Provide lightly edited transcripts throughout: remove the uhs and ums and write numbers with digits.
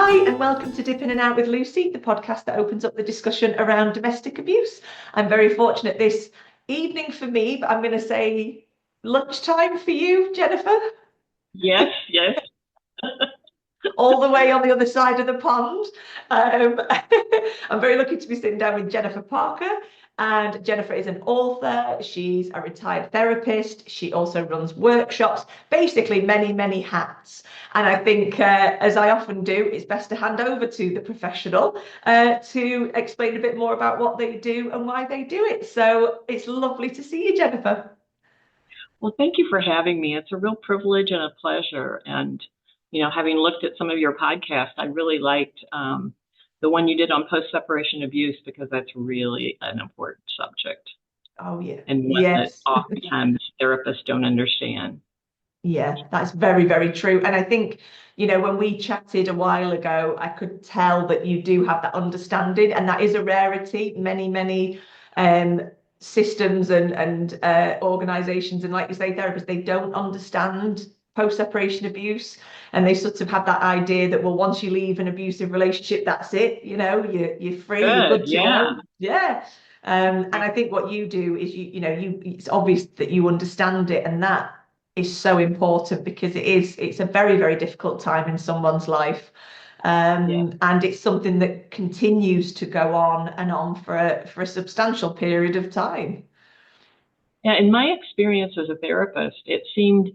Hi, and welcome to Dip In and Out with Lucy, the podcast that opens up the discussion around domestic abuse. I'm very fortunate this evening for me, but I'm going to say lunchtime for you, Jennifer, Yes, yes. all the way on the other side of the pond. Um, I'm very lucky to be sitting down with Jennifer Parker. And Jennifer is an author. She's a retired therapist. She also runs workshops, basically many, many hats. And I think, as I often do, it's best to hand over to the professional to explain a bit more about what they do and why they do it. So it's lovely to see you, Jennifer. Well, thank you for having me. It's a real privilege and a pleasure. And, having looked at some of your podcasts, I really liked the one you did on post-separation abuse because that's really an important subject Oh, yeah. and one that Yes. oftentimes therapists don't understand. Yeah, that's very, very true. And I think, when we chatted a while ago, I could tell that you do have that understanding, and that is a rarity. Many, many um, systems and organizations, and like you say, therapists, they don't understand post-separation abuse, and they sort of have that idea that, well, once you leave an abusive relationship, that's it. You're free, you're Good, good to yeah. go. Yeah. And I think what you do is it's obvious that you understand it, and that is so important because it's a very, very difficult time in someone's life. Yeah. And it's something that continues to go on and on for a substantial period of time. Yeah, in my experience as a therapist, it seemed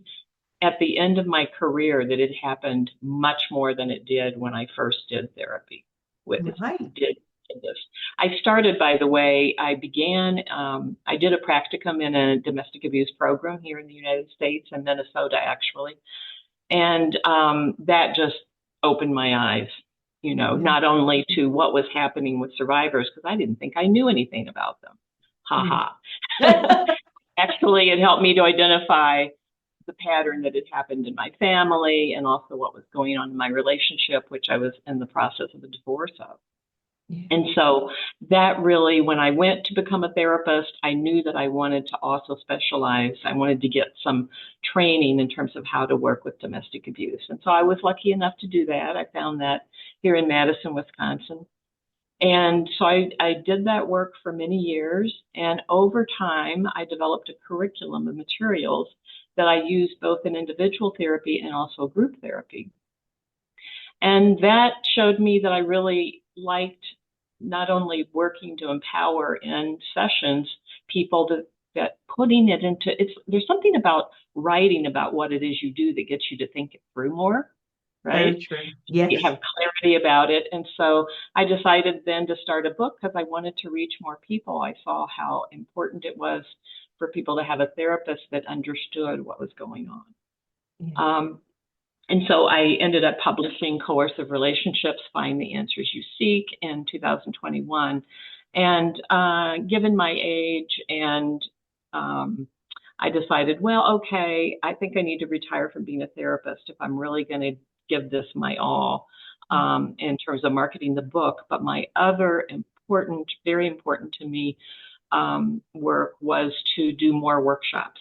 at the end of my career that it happened much more than it did when I first did therapy with Right. did this. I started, by the way, I did a practicum in a domestic abuse program here in the United States in Minnesota, actually. And that just opened my eyes, not only to what was happening with survivors, because I didn't think I knew anything about them. Ha ha. Actually, it helped me to identify the pattern that had happened in my family and also what was going on in my relationship, which I was in the process of a divorce of. Yeah. And so that really, when I went to become a therapist, I knew that I wanted to also specialize. I wanted to get some training in terms of how to work with domestic abuse. And so I was lucky enough to do that. I found that here in Madison, Wisconsin. And so I did that work for many years. And over time, I developed a curriculum of materials that I used both in individual therapy and also group therapy. And that showed me that I really liked not only working to empower in sessions people that putting it into there's something about writing about what it is you do that gets you to think it through more, right? Very true. You Yes. have clarity about it. And so I decided then to start a book because I wanted to reach more people. I saw how important it was for people to have a therapist that understood what was going on. Yeah. And so I ended up publishing Coercive Relationships, Find the Answers You Seek in 2021. And given my age and I decided, well, okay, I think I need to retire from being a therapist if I'm really going to give this my all in terms of marketing the book. But my other important, very important to me work was to do more workshops,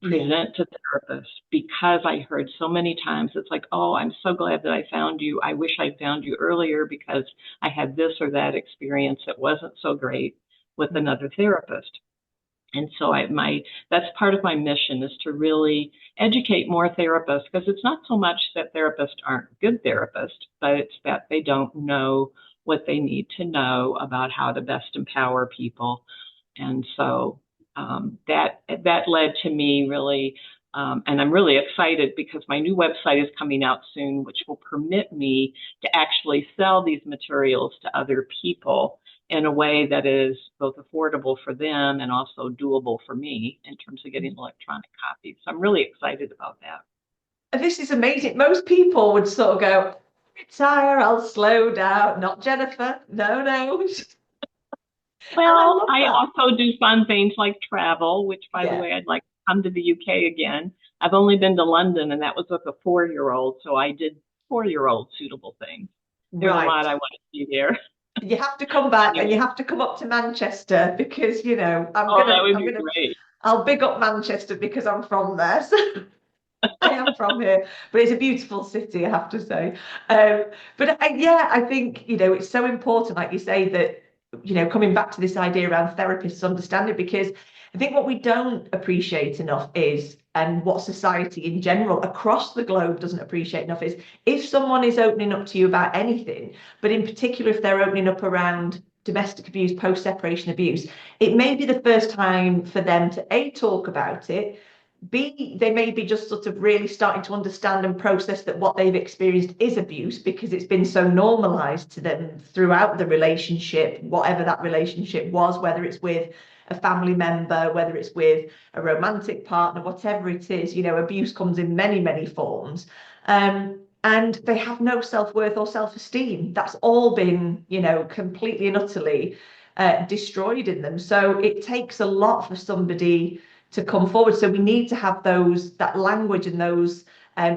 present to therapists, because I heard so many times it's like, oh, I'm so glad that I found you. I wish I'd found you earlier because I had this or that experience that wasn't so great with another therapist. And so that's part of my mission, is to really educate more therapists, because it's not so much that therapists aren't good therapists, but it's that they don't know what they need to know about how to best empower people. And so that led to me really, and I'm really excited because my new website is coming out soon, which will permit me to actually sell these materials to other people in a way that is both affordable for them and also doable for me in terms of getting electronic copies. So I'm really excited about that. This is amazing. Most people would sort of go, retire, I'll slow down. Not Jennifer. No, no. And I Well, love I that. also do fun things like travel, which, by the Yeah. way, I'd like to come to the UK again. I've only been to London, and that was with a 4-year-old, so I did 4-year-old suitable things. There's a lot Right. I want to see there. You have to come back and you Anyway, have to come up to Manchester because, oh, that would be great. I'll big up Manchester because I'm from there. So I am from here, but it's a beautiful city, I have to say. Um, but yeah, I think, it's so important, like you say, that, coming back to this idea around therapists understanding, because I think what we don't appreciate enough is, and what society in general across the globe doesn't appreciate enough is, if someone is opening up to you about anything, but in particular, if they're opening up around domestic abuse, post-separation abuse, it may be the first time for them to A, talk about it, B, they may be just sort of really starting to understand and process that what they've experienced is abuse because it's been so normalized to them throughout the relationship, whatever that relationship was, whether it's with a family member, whether it's with a romantic partner, whatever it is, abuse comes in many, many forms. And they have no self-worth or self-esteem. That's all been, completely and utterly destroyed in them. So it takes a lot for somebody to come forward. So we need to have that language and those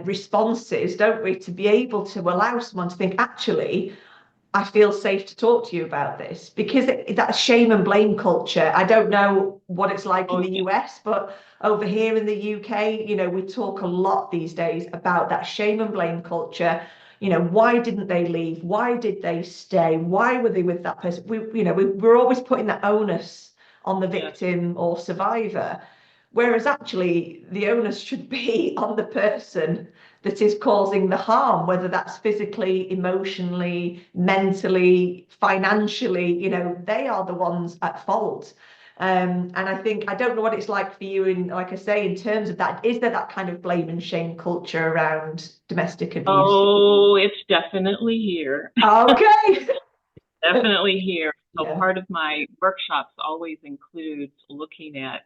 responses, don't we, to be able to allow someone to think, actually, I feel safe to talk to you about this, because that shame and blame culture, I don't know what it's like in Oh, the US, but over here in the UK, we talk a lot these days about that shame and blame culture. Why didn't they leave? Why did they stay? Why were they with that person? We're always putting that onus on the yes. victim or survivor. Whereas actually the onus should be on the person that is causing the harm, whether that's physically, emotionally, mentally, financially, they are the ones at fault. And I think, I don't know what it's like for you, in, like I say, in terms of that, is there that kind of blame and shame culture around domestic abuse? Oh, it's definitely here. Okay. Definitely here. So Yeah. part of my workshops always includes looking at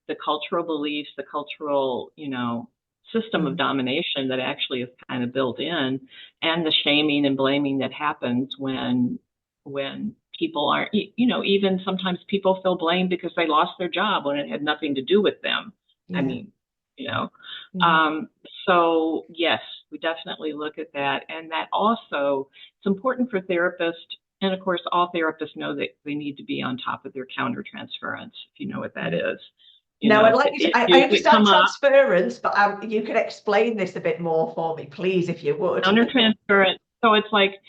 the cultural beliefs, the cultural, system of Mm. domination that actually is kind of built in, and the shaming and blaming that happens when people aren't, even sometimes people feel blamed because they lost their job when it had nothing to do with them. I Yeah. mean, you know. Yeah. Um, so yes, we definitely look at that. And that also, it's important for therapists, and of course, all therapists know that they need to be on top of their countertransference, if you know what that Yeah. is. No, I'd like you to, I Issues that understand come up, transference, but you could explain this a bit more for me, please, if you would. countertransference. So it's like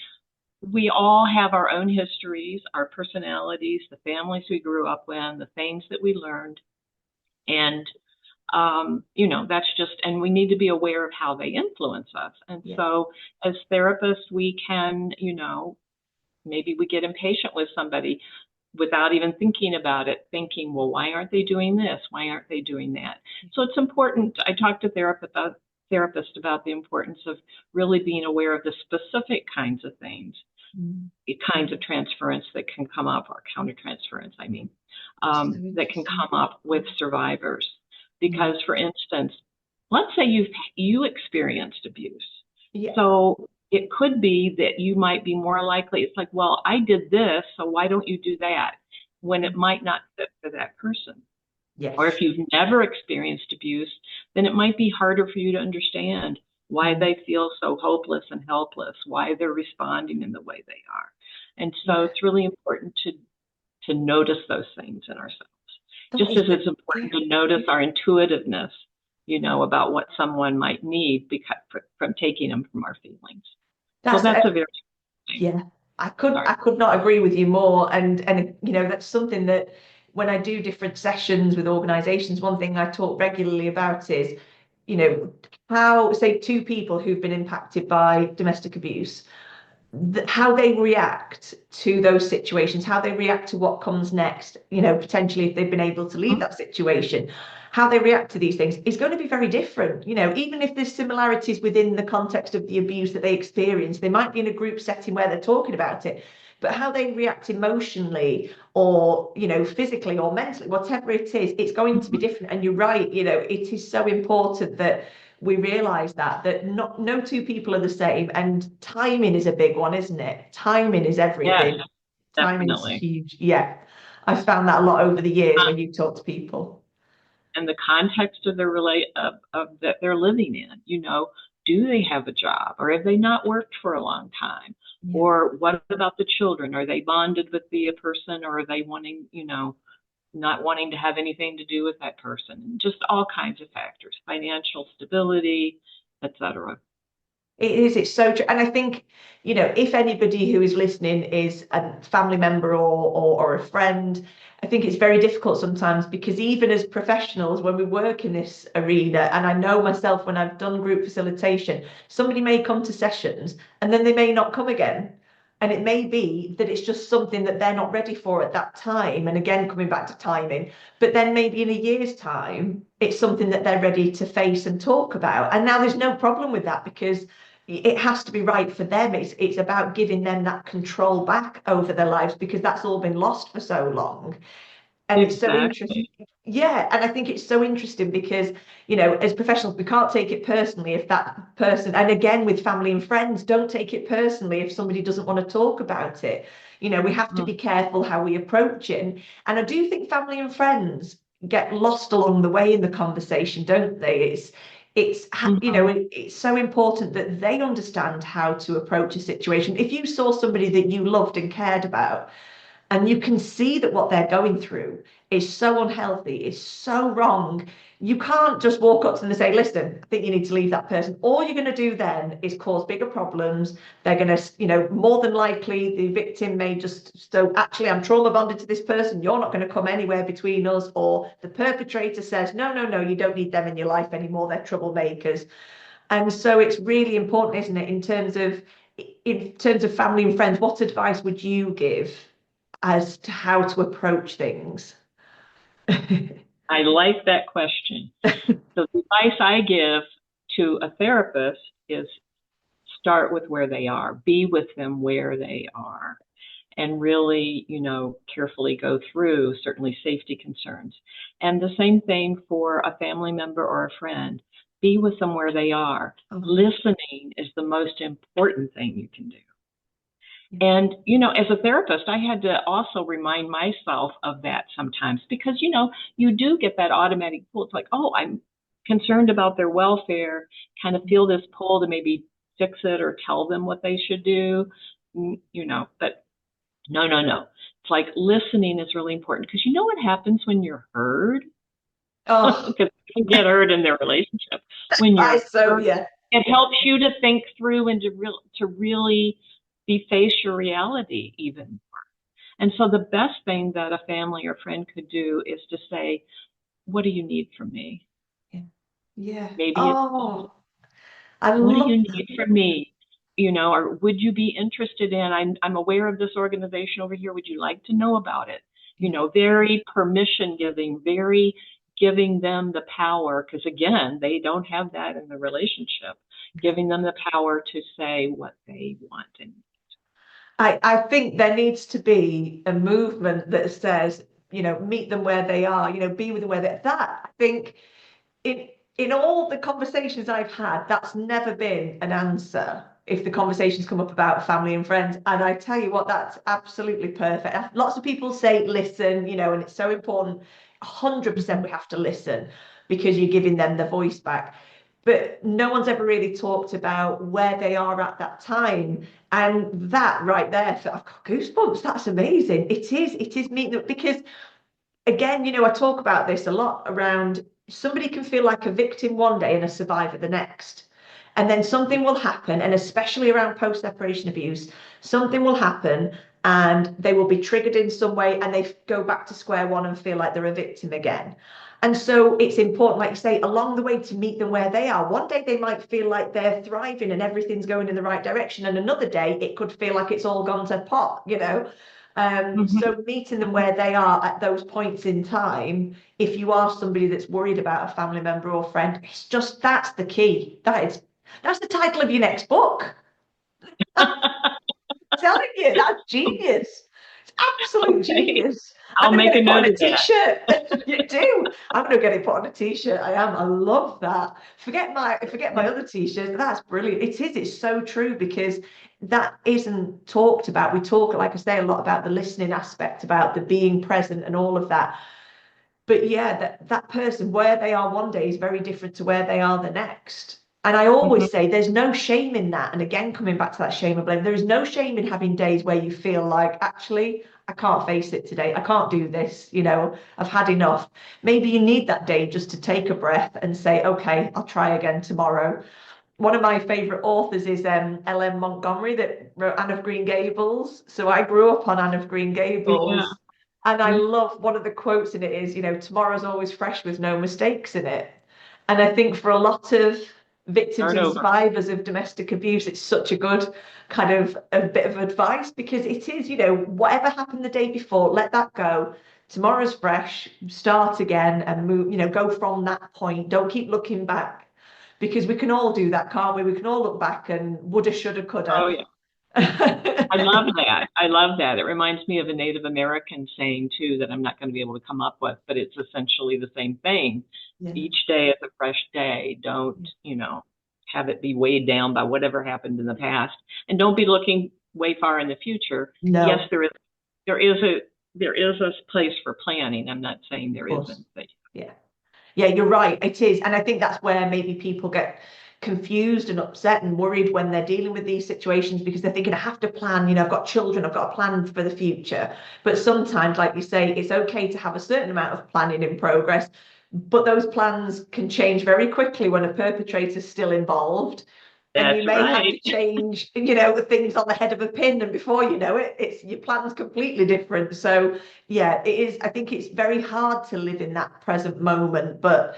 we all have our own histories, our personalities, the families we grew up in, the things that we learned. And that's just, and we need to be aware of how they influence us. And Yeah. so as therapists, we can, maybe we get impatient with somebody without even thinking about it, thinking, well, why aren't they doing this? Why aren't they doing that? So it's important. I talk to therapists about the importance of really being aware of the specific kinds of things, Mm. kinds of transference that can come up, or countertransference, I mean, So that can interesting. come up with survivors. Mm. Because, for instance, let's say you experienced abuse. Yeah. So it could be that you might be more likely, it's like, well, I did this, so why don't you do that? When it might not fit for that person. Or Yes. if you've never experienced abuse, then it might be harder for you to understand why Mm. they feel so hopeless and helpless, why they're responding in the way they are. And so Yeah. it's really important to notice those things in ourselves. That Just is, as it's yeah. important to notice our intuitiveness, about what someone might need because from taking them from our feelings. So That's that's a very thing. Yeah, I Sorry. could not agree with you more. And that's something that when I do different sessions with organizations, one thing I talk regularly about is, how, say, two people who've been impacted by domestic abuse, how they react to those situations, how they react to what comes next, potentially if they've been able to leave that situation, how they react to these things is going to be very different. Even if there's similarities within the context of the abuse that they experience, they might be in a group setting where they're talking about it, but how they react emotionally or, physically or mentally, whatever it is, it's going to be different. And you're right, it is so important that we realize that no two people are the same, and timing is a big one, isn't it? Timing is Yes, everything. Timing is definitely. huge. Yeah, I've found that a lot over the years Uh, when you talk to people. and the context of of that they're living in. Do they have a job, or have they not worked for a long time? Yeah. Or what about the children? Are they bonded with the person, or are they wanting, not wanting to have anything to do with that person, just all kinds of factors, financial stability, etc. It is, it's so true. And I think, if anybody who is listening is a family member or a friend, I think it's very difficult sometimes because even as professionals, when we work in this arena, and I know myself when I've done group facilitation, somebody may come to sessions and then they may not come again. And it may be that it's just something that they're not ready for at that time. And again, coming back to timing, but then maybe in a year's time, it's something that they're ready to face and talk about. And now there's no problem with that because it has to be right for them. It's about giving them that control back over their lives because that's all been lost for so long. And it's so interesting. Exactly. Yeah, and I think it's so interesting because, as professionals, we can't take it personally if that person, and again with family and friends, don't take it personally if somebody doesn't want to talk about it. We have to be careful how we approach it. And I do think family and friends get lost along the way in the conversation, don't they? It's so important that they understand how to approach a situation. If you saw somebody that you loved and cared about, and you can see that what they're going through is so unhealthy, is so wrong. You can't just walk up to them and say, listen, I think you need to leave that person. All you're going to do then is cause bigger problems. They're going to, more than likely the victim may just, so actually I'm trauma bonded to this person. You're not going to come anywhere between us. Or the perpetrator says, no, no, no, you don't need them in your life anymore. They're troublemakers. And so it's really important, isn't it, in terms of family and friends, what advice would you give as to how to approach things? I like that question. So the advice I give to a therapist is start with where they are, be with them where they are, and really, carefully go through certainly safety concerns. And the same thing for a family member or a friend. Be with them where they are. Listening is the most important thing you can do. And, as a therapist, I had to also remind myself of that sometimes because, you do get that automatic pull. It's like, oh, I'm concerned about their welfare, kind of feel this pull to maybe fix it or tell them what they should do, but no, no, no. It's like listening is really important because you know what happens when you're heard? Oh, Because you get heard in their relationship. When you're heard, yeah. it helps you to think through and to really face your reality even more. And so the best thing that a family or friend could do is to say, what do you need from me? Yeah. Maybe it's, Oh, I what do love you that. need from me? Or would you be interested in, I'm aware of this organization over here. Would you like to know about it? Very permission giving, very giving them the power, because again, they don't have that in the relationship, giving them the power to say what they want. And I think there needs to be a movement that says, meet them where they are, be with them where they're that. I think in in all the conversations I've had, that's never been an answer if the conversations come up about family and friends. And I tell you what, that's absolutely perfect. Lots of people say listen, and it's so important. 100% we have to listen because you're giving them the voice back. But no one's ever really talked about where they are at that time. And that right there, I've got goosebumps. That's amazing. It is meeting because again, I talk about this a lot around somebody can feel like a victim one day and a survivor the next. And then something will happen, and especially around post separation abuse, something will happen and they will be triggered in some way and they go back to square one and feel like they're a victim again. And so it's important, like you say, along the way to meet them where they are. One day they might feel like they're thriving and everything's going in the right direction. And another day it could feel like it's all gone to pot. So meeting them where they are at those points in time, if you are somebody that's worried about a family member or friend, that's the key. That's the title of your next book. Telling you, that's genius. It's absolute okay, genius. I'm I'll going to make get a it put on note a of that. t-shirt. You do. I'm going to get it put on a t-shirt. I am. I love that. Forget my other t-shirts. That's brilliant. It is. It's so true because that isn't talked about. We talk, like I say, a lot about the listening aspect, about the being present and all of that. But yeah, that person where they are one day is very different to where they are the next. And I Mhm. always say there's no shame in that. And again, coming back to that shame and blame, there is no shame in having days where you feel like, actually, I can't face it today. I can't do this. I've had enough. Maybe you need that day just to take a breath and say, okay, I'll try again tomorrow. One of my favorite authors is L.M. Montgomery that wrote Anne of Green Gables. So I grew up on Anne of Green Yeah. Gables. And I love one of the quotes in it is, tomorrow's always fresh with no mistakes in it. And I think for a lot of victims Start and over. survivors of domestic abuse, it's such a good kind of a bit of advice because it is, whatever happened the day before, let that go. Tomorrow's fresh, start again and move, go from that point. Don't keep looking back because we can all do that, can't we? We can all look back and woulda, shoulda, Oh, coulda. yeah. I love that. I love that. It reminds me of a Native American saying too that I'm not going to be able to come up with, but it's essentially the same thing. Yeah. Each day is a fresh day. Don't, have it be weighed down by whatever happened in the past. And don't be looking way far in the future. Yes, No, there is a place for planning. I'm not saying there of course. isn't, but Yeah. Yeah, you're right. It is. And I think that's where maybe people get confused and upset and worried when they're dealing with these situations because they're thinking, I have to plan, I've got children, I've got a plan for the future. But sometimes, like you say, it's okay to have a certain amount of planning in progress, but those plans can change very quickly when a perpetrator's still involved. And you that's may have right. to change, things on the head of a pin, and before you know it, it's your plan's completely different. So yeah, it is. I think it's very hard to live in that present moment, but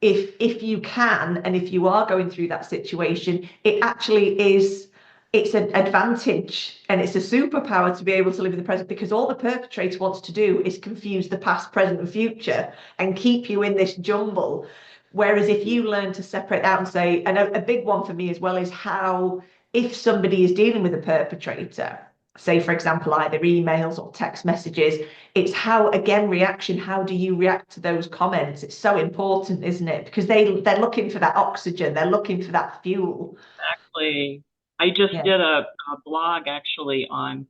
if you can and if you are going through that situation, it actually is it's an advantage and it's a superpower to be able to live in the present because all the perpetrator wants to do is confuse the past, present, and future and keep you in this jumble. Whereas if you learn to separate out and say, and a big one for me as well is how if somebody is dealing with a perpetrator, say for example, either emails or text messages, it's how again reaction, how do you react to those comments? It's so important, isn't it? Because they're looking for that oxygen, they're looking for that fuel. Exactly. I just Yeah, did a blog actually on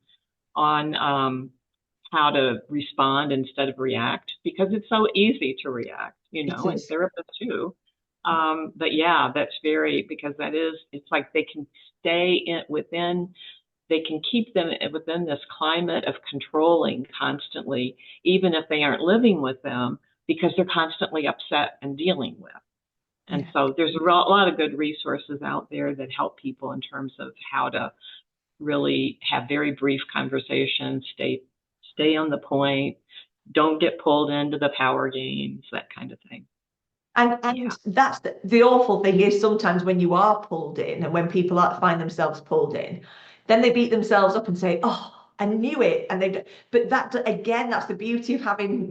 how to respond instead of react because it's so easy to react, it and is. therapists too. But yeah, that's very because it's like they can stay they can keep them within this climate of controlling constantly, even if they aren't living with them, because they're constantly upset and dealing with. And Yeah. so there's a lot of good resources out there that help people in terms of how to really have very brief conversations, stay on the point, don't get pulled into the power games, that kind of thing. And Yeah. that's the awful thing is sometimes when you are pulled in and when people find themselves pulled in, then they beat themselves up and say, "Oh, I knew it." And but that again, that's the beauty of having,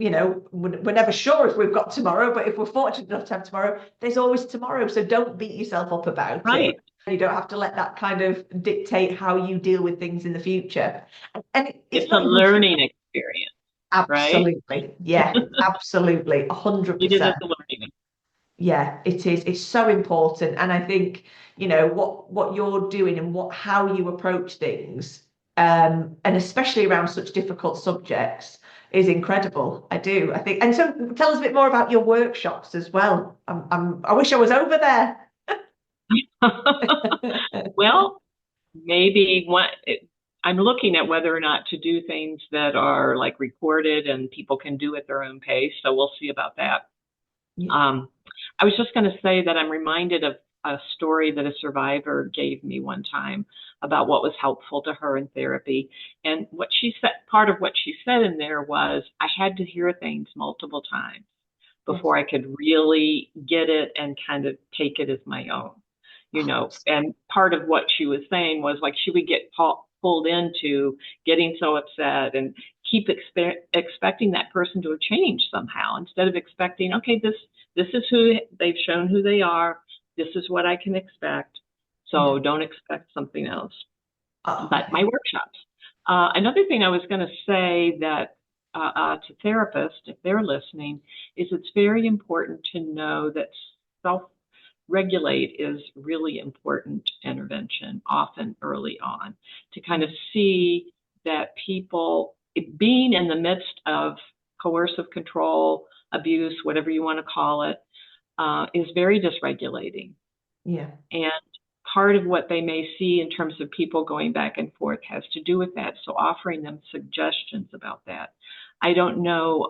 we're never sure if we've got tomorrow, but if we're fortunate enough to have tomorrow, there's always tomorrow. So don't beat yourself up about it. Right. You don't have to let that kind of dictate how you deal with things in the future. And it's It's a not even learning experience, right? absolutely, yeah, absolutely, It is 100%. a learning. Yeah, it is. It's so important. And I think, what you're doing and how you approach things, and especially around such difficult subjects is incredible. I do. I think. And so tell us a bit more about your workshops as well. I wish I was over there. Well, maybe I'm looking at whether or not to do things that are like recorded and people can do at their own pace. So we'll see about that. Yeah. Um, I was just going to say that I'm reminded of a story that a survivor gave me one time about what was helpful to her in therapy. And what she said, part of what she said in there was, I had to hear things multiple times Yes. before I could really get it and kind of take it as my own, And part of what she was saying was like she would get pulled into getting so upset and keep expecting that person to have changed somehow instead of expecting, okay, this is who they've shown who they are. This is what I can expect. Yeah. So don't expect something else. Oh, But my workshops. Another thing I was going to say that to therapists, if they're listening, is it's very important to know that self regulate is really important intervention, often early on, to kind of see that people being in the midst of coercive control, abuse, whatever you want to call it, is very dysregulating. yeah. And part of what they may see in terms of people going back and forth has to do with that. So offering them suggestions about that. I don't know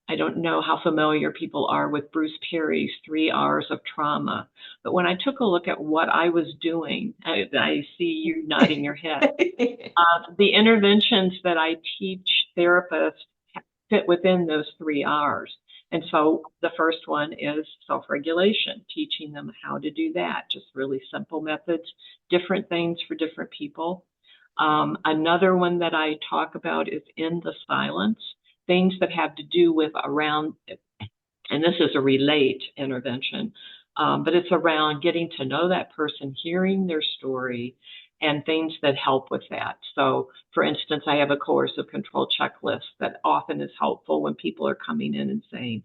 how familiar people are with Bruce Perry's 3 R's of trauma, but when I took a look at what I was doing, I see you nodding your head. The interventions that I teach therapists fit within those 3 R's. And so the first one is self-regulation, teaching them how to do that, just really simple methods, different things for different people. Another one that I talk about is in the silence, things that have to do with around, and this is a relate intervention, but it's around getting to know that person, hearing their story, and things that help with that. So, for instance, I have a coercive control checklist that often is helpful when people are coming in and saying,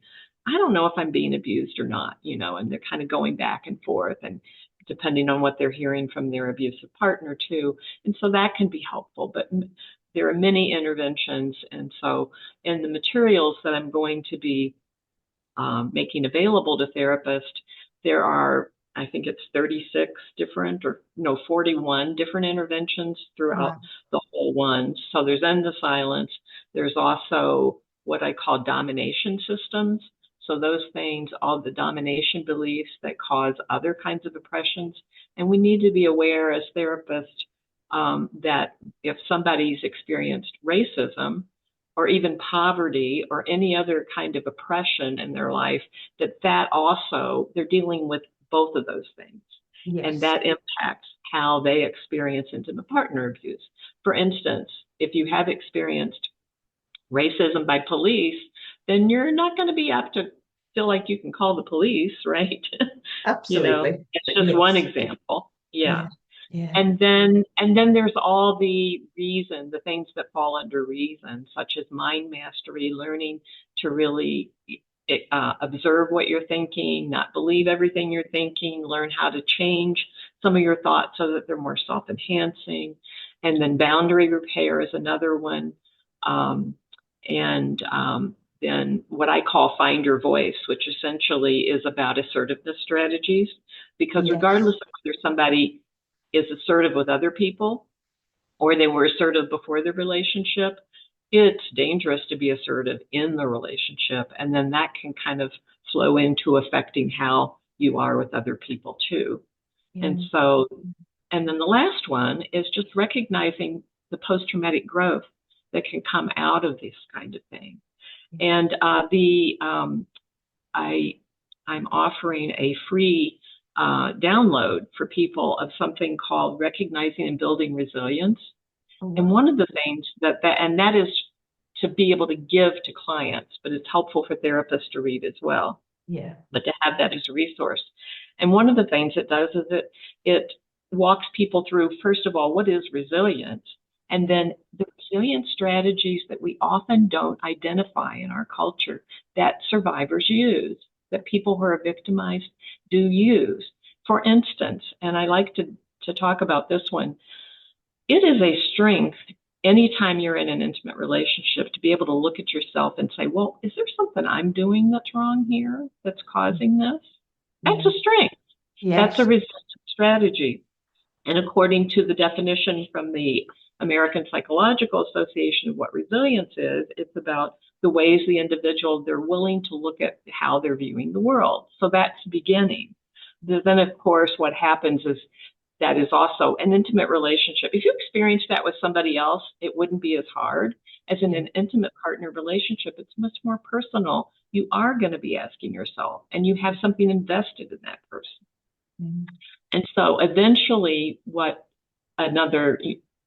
I don't know if I'm being abused or not, and they're kind of going back and forth, and depending on what they're hearing from their abusive partner too. And so that can be helpful, but there are many interventions. And so in the materials that I'm going to be making available to therapists, there are, I think it's 36 different, 41 different interventions throughout the whole one. So there's end the silence. There's also what I call domination systems. So those things, all the domination beliefs that cause other kinds of oppressions. And we need to be aware as therapists that if somebody's experienced racism or even poverty or any other kind of oppression in their life, that also, they're dealing with both of those things. Yes. And that impacts how they experience intimate partner abuse. For instance, if you have experienced racism by police, then you're not going to be apt to feel like you can call the police, right? Absolutely. It's just one example. Yeah. Yeah. And then there's all the things that fall under reason, such as mind mastery, learning to really observe what you're thinking, not believe everything you're thinking, learn how to change some of your thoughts so that they're more self-enhancing. And then boundary repair is another one. Then what I call find your voice, which essentially is about assertiveness strategies, because regardless of whether somebody is assertive with other people or they were assertive before the relationship, it's dangerous to be assertive in the relationship. And then that can kind of flow into affecting how you are with other people too. Yeah. And then the last one is just recognizing the post-traumatic growth that can come out of this kind of thing. And I'm offering a free download for people of something called Recognizing and Building Resilience. Oh, and one of the things that is to be able to give to clients, but it's helpful for therapists to read as well. Yeah. But to have that as a resource. And one of the things it does is it walks people through, first of all, what is resilience? And then the resilient strategies that we often don't identify in our culture that survivors use, that people who are victimized do use. For instance, and I like to talk about this one, it is a strength anytime you're in an intimate relationship to be able to look at yourself and say, well, is there something I'm doing that's wrong here that's causing this? That's a strength. Yes. That's a resistant strategy. And according to the definition from the American Psychological Association of what resilience is, it's about the ways the individual, they're willing to look at how they're viewing the world. So that's the beginning. Then, of course, what happens is that is also an intimate relationship. If you experience that with somebody else, it wouldn't be as hard. As in an intimate partner relationship, it's much more personal. You are going to be asking yourself, and you have something invested in that person. Mm-hmm. And so eventually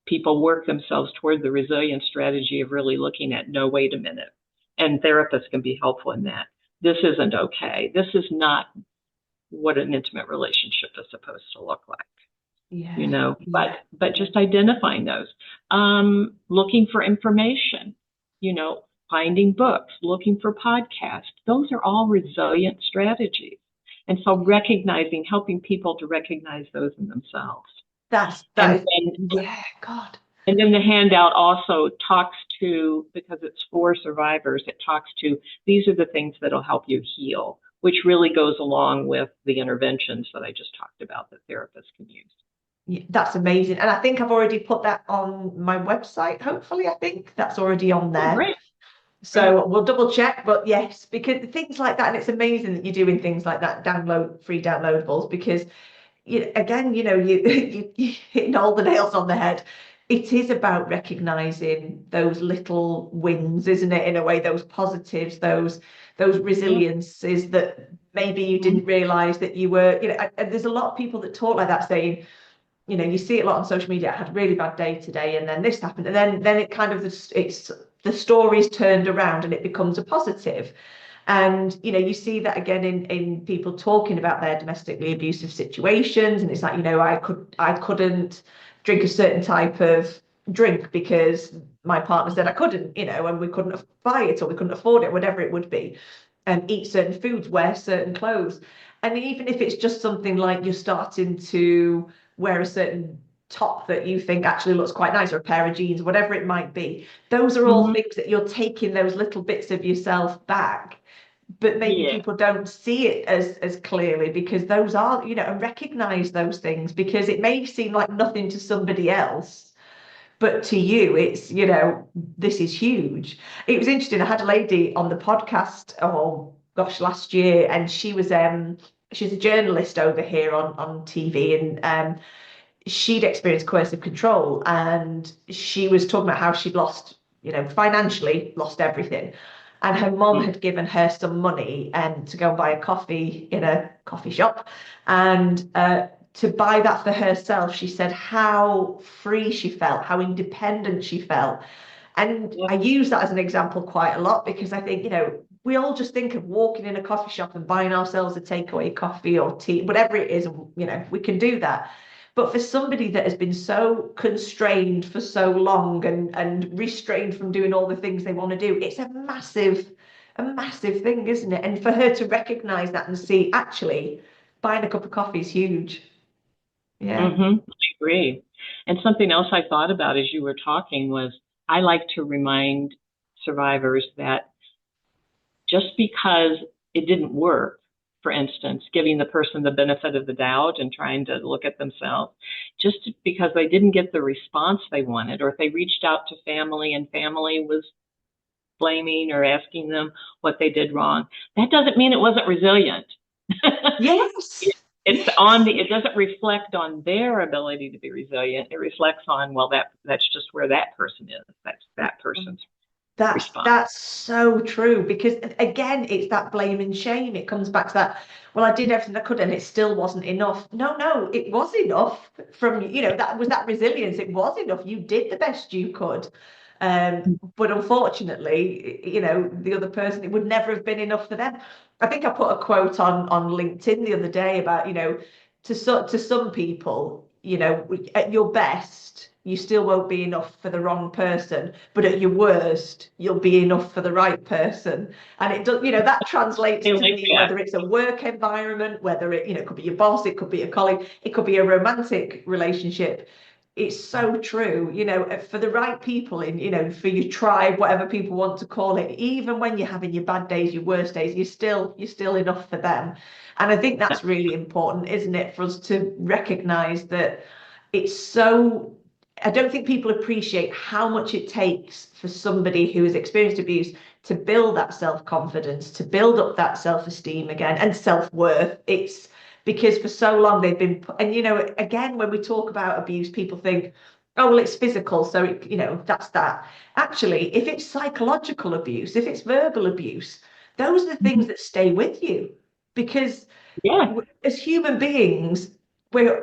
people work themselves toward the resilience strategy of really looking at, no, wait a minute. And therapists can be helpful in that. This isn't okay. This is not what an intimate relationship is supposed to look like. Yeah. But just identifying those, looking for information, finding books, looking for podcasts, those are all resilient strategies. And so helping people to recognize those in themselves. God. And then the handout also talks to, because it's for survivors, it talks to, these are the things that'll help you heal which really goes along with the interventions that I just talked about that therapists can use. Yeah, that's amazing. And I think I've already put that on my website, hopefully. I think that's already on Oh, there. great. Great. So we'll double check, but yes, because things like that, and it's amazing that you're doing things like that, free downloadables, because again, you're hitting all the nails on the head. It is about recognizing those little wins, isn't it? In a way, those positives, those Yeah. resiliences that maybe you Mhm. didn't realize that you were, and there's a lot of people that talk like that, saying, you see it a lot on social media. I had a really bad day today, and then this happened, and then it kind of it's the story's turned around and it becomes a positive. And you see that again in people talking about their domestically abusive situations, and it's like, I couldn't drink a certain type of drink because my partner said I couldn't, and we couldn't buy it or we couldn't afford it, whatever it would be, and eat certain foods, wear certain clothes. And even if it's just something like you're starting to wear a certain top that you think actually looks quite nice, or a pair of jeans, whatever it might be, those are all Mhm. things that you're taking those little bits of yourself back, but maybe Yeah. people don't see it as clearly, because those are, and recognize those things, because it may seem like nothing to somebody else, but to you it's, this is huge. It was interesting, I had a lady on the podcast, oh gosh, last year, and she's a journalist over here on TV, and she'd experienced coercive control, and she was talking about how she'd lost, financially lost everything. And her mom Mhm. had given her some money to go and buy a coffee in a coffee shop. And to buy that for herself, she said how free she felt, how independent she felt. And Yeah. I use that as an example quite a lot, because I think, we all just think of walking in a coffee shop and buying ourselves a takeaway coffee or tea, whatever it is, we can do that. But for somebody that has been so constrained for so long, and restrained from doing all the things they want to do, it's a massive thing, isn't it? And for her to recognize that and see, actually, buying a cup of coffee is huge. Yeah. I agree. And something else I thought about as you were talking was I like to remind survivors that just because it didn't work, for instance, giving the person the benefit of the doubt and trying to look at themselves, just because they didn't get the response they wanted, or if they reached out to family and family was blaming or asking them what they did wrong, that doesn't mean it wasn't resilient. Yes. It doesn't reflect on their ability to be resilient. It reflects on, well, that's just where that person is. That's that person's response. That's so true, because again, it's that blame and shame. It comes back to that, well, I did everything I could and it still wasn't enough. No, it was enough. From, that was that resilience. It was enough. You did the best you could. But unfortunately, the other person, it would never have been enough for them. I think I put a quote on LinkedIn the other day about, to some people, at your best, you still won't be enough for the wrong person, but at your worst, you'll be enough for the right person. And it does, that translates I to like me, that. whether it's a work environment, whether it could be your boss, it could be a colleague, it could be a romantic relationship. It's so true, for the right people in, for your tribe, whatever people want to call it, even when you're having your bad days, your worst days, you're still enough for them. And I think that's really important, isn't it, for us to recognize that it's so, I don't think people appreciate how much it takes for somebody who has experienced abuse to build that self-confidence, to build up that self-esteem again, and self-worth. It's because for so long they've been, and again, when we talk about abuse, people think, oh, well, it's physical, so that's that. Actually, if it's psychological abuse, if it's verbal abuse, those are the things that stay with you, because Yeah. as human beings,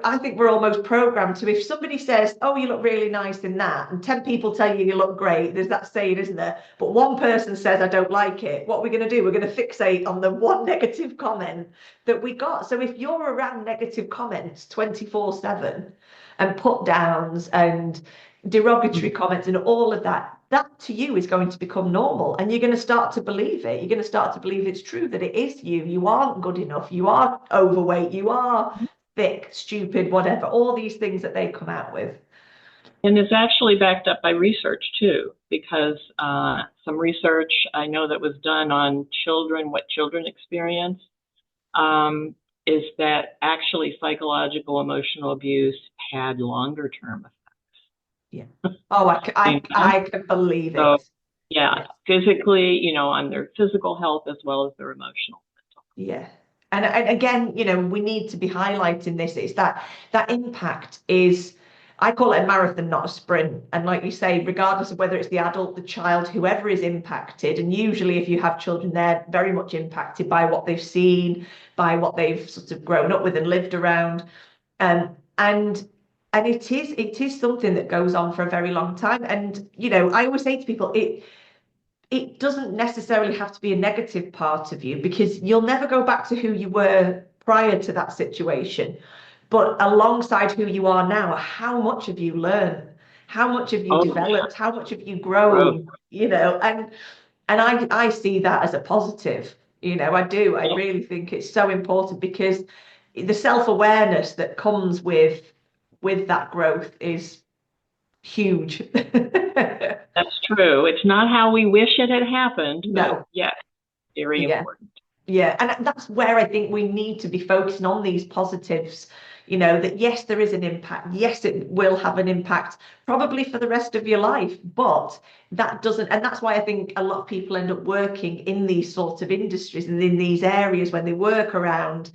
I think we're almost programmed to, if somebody says, oh, you look really nice in that, and 10 people tell you look great, there's that saying, isn't there? But one person says, I don't like it. What are we going to do? We're going to fixate on the one negative comment that we got. So if you're around negative comments 24/7, and put downs and derogatory comments and all of that, that to you is going to become normal, and you're going to start to believe it. You're going to start to believe it's true, that it is you. You aren't good enough. You are overweight. You are thick, stupid, whatever. All these things that they come out with. And it's actually backed up by research too, because some research I know that was done on children, what children experience. is that actually psychological emotional abuse had longer term Yeah. Oh, effects. I can believe So, it. yeah, physically, on their physical health as well as their emotional. Yeah. And again, we need to be highlighting this. It's that impact is, I call it a marathon, not a sprint. And like you say, regardless of whether it's the adult, the child, whoever is impacted, and usually if you have children, they're very much impacted by what they've seen, by what they've sort of grown up with and lived around. And it is something that goes on for a very long time. And I always say to people, it doesn't necessarily have to be a negative part of you, because you'll never go back to who you were prior to that situation. But alongside who you are now, how much have you learned? How much have you developed? How much have you grown? And I see that as a positive. I do. I really think it's so important, because the self-awareness that comes with that growth is huge. That's true. It's not how we wish it had happened, but No. yeah, very Yeah. important. Yeah, and that's where I think we need to be focusing on these positives, that yes, there is an impact. Yes, it will have an impact probably for the rest of your life, but that doesn't, and that's why I think a lot of people end up working in these sorts of industries and in these areas when they work around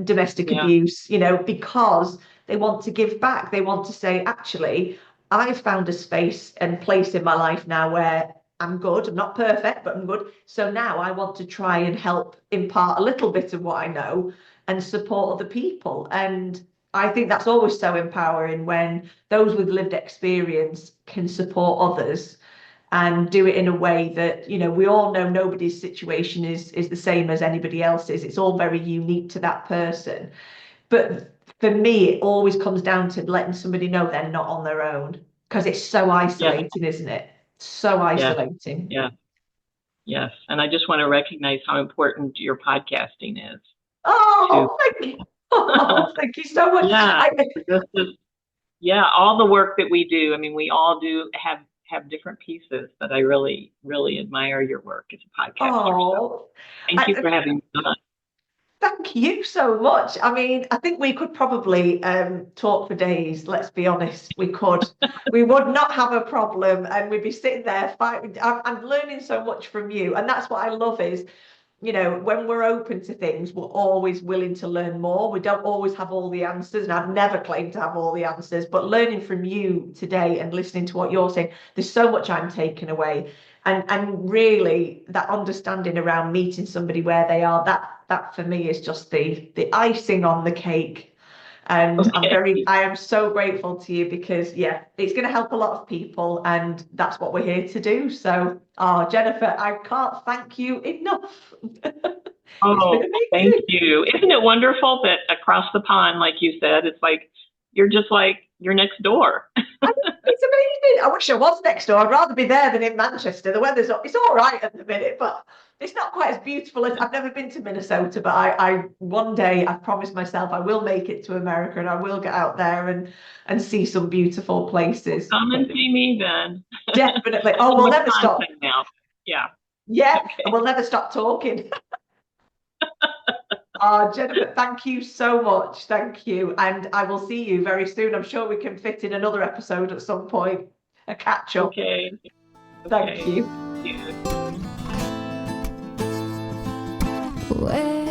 domestic abuse, because they want to give back. They want to say, actually, I've found a space and place in my life now where I'm good. I'm not perfect, but I'm good. So now I want to try and help impart a little bit of what I know and support other people. And I think that's always so empowering when those with lived experience can support others and do it in a way that, we all know nobody's situation is the same as anybody else's. It's all very unique to that person. But for me, it always comes down to letting somebody know they're not on their own, because it's so isolating, isn't it? So isolating. Yeah. Yes. And I just want to recognize how important your podcasting is. Oh, thank you. Oh, thank you so much. All the work that we do. I mean, we all do have different pieces, but I really, really admire your work as a podcaster. So thank you for having me on. Thank you so much. I mean, I think we could probably talk for days. Let's be honest, we could. We would not have a problem, and we'd be sitting there fighting. I'm learning so much from you, and that's what I love is, when we're open to things, we're always willing to learn more. We don't always have all the answers, and I've never claimed to have all the answers, but learning from you today and listening to what you're saying, there's so much I'm taking away. And really that understanding around meeting somebody where they are, that for me is just the icing on the cake. And I am so grateful to you, because it's going to help a lot of people, and that's what we're here to do. So, Jennifer, I can't thank you enough. Oh, thank you. Isn't it wonderful that across the pond, like you said, it's like you're just like you're next door. It's amazing. I wish I was next door. I'd rather be there than in Manchester. The weather's it's all right at the minute, but it's not quite as beautiful as I've never been to Minnesota. But I one day I've promised myself I will make it to America, and I will get out there and see some beautiful places. Come and see me then. Definitely. Oh, we'll never stop. Now. Yeah. Yeah, okay. And we'll never stop talking. Jennifer, thank you so much. Thank you. And I will see you very soon. I'm sure we can fit in another episode at some point, a catch up. Okay. Thank you. Thank you.